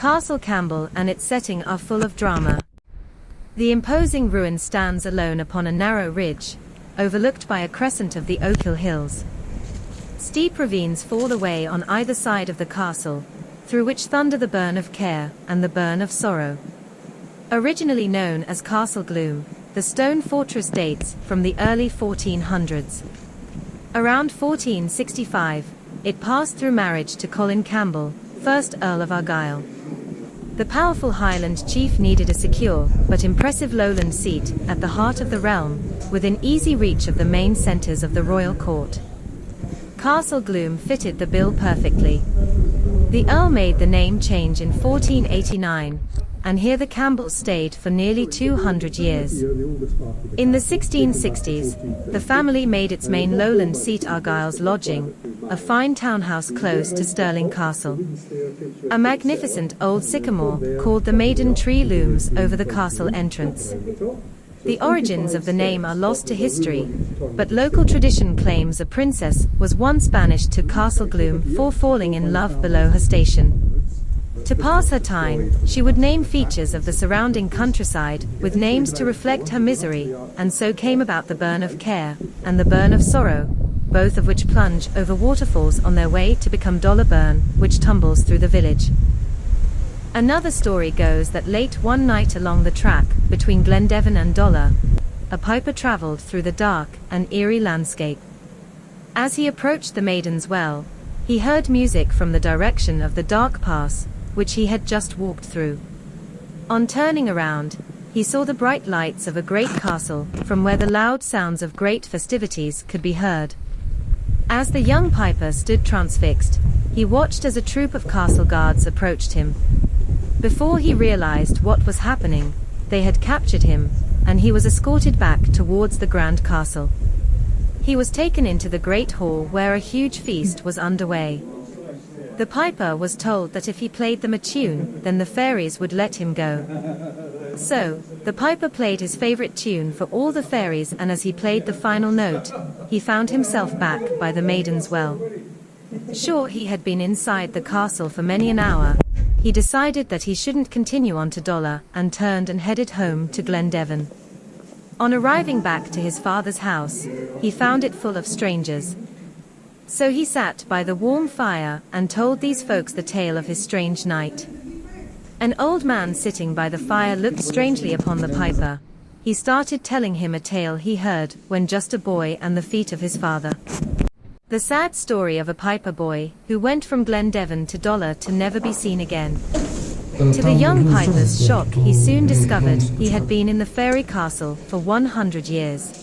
Castle Campbell and its setting are full of drama. The imposing ruin stands alone upon a narrow ridge, overlooked by a crescent of the Ochil Hills. Steep ravines fall away on either side of the castle, through which thunder the burn of care and the burn of sorrow. Originally known as Castle Gloom, the stone fortress dates from the early 1400s. Around 1465, it passed through marriage to Colin Campbell, 1st Earl of Argyll. The powerful Highland chief needed a secure, but impressive lowland seat at the heart of the realm, within easy reach of the main centres of the royal court. Castle Gloom fitted the bill perfectly. The Earl made the name change in 1489, and here the Campbells stayed for nearly 200 years. In the 1660s, the family made its main lowland seat Argyll's Lodging, a fine townhouse close to Stirling Castle. A magnificent old sycamore, called the Maiden Tree, looms over the castle entrance. The origins of the name are lost to history, but local tradition claims a princess was once banished to Castle Gloom for falling in love below her station. To pass her time, she would name features of the surrounding countryside with names to reflect her misery, and so came about the burn of care and the burn of sorrow, both of which plunge over waterfalls on their way to become Dollar Burn, which tumbles through the village. Another story goes that late one night along the track between Glendevin and Dollar, a piper travelled through the dark and eerie landscape. As he approached the Maiden's Well, he heard music from the direction of the dark pass, which he had just walked through. On turning around, he saw the bright lights of a great castle, from where the loud sounds of great festivities could be heard. As the young piper stood transfixed, he watched as a troop of castle guards approached him. Before he realized what was happening, they had captured him, and he was escorted back towards the grand castle. He was taken into the great hall where a huge feast was underway. The piper was told that if he played them a tune, then the fairies would let him go. So, the piper played his favorite tune for all the fairies, and as he played the final note, he found himself back by the Maiden's Well. Sure he had been inside the castle for many an hour, he decided that he shouldn't continue on to Dollar, and turned and headed home to Glendevin. On arriving back to his father's house, he found it full of strangers. So he sat by the warm fire and told these folks the tale of his strange night. An old man sitting by the fire looked strangely upon the piper. He started telling him a tale he heard when just a boy and the feet of his father. The sad story of a piper boy who went from Glendevin to Dollar to never be seen again. To the young piper's shock, he soon discovered he had been in the fairy castle for 100 years.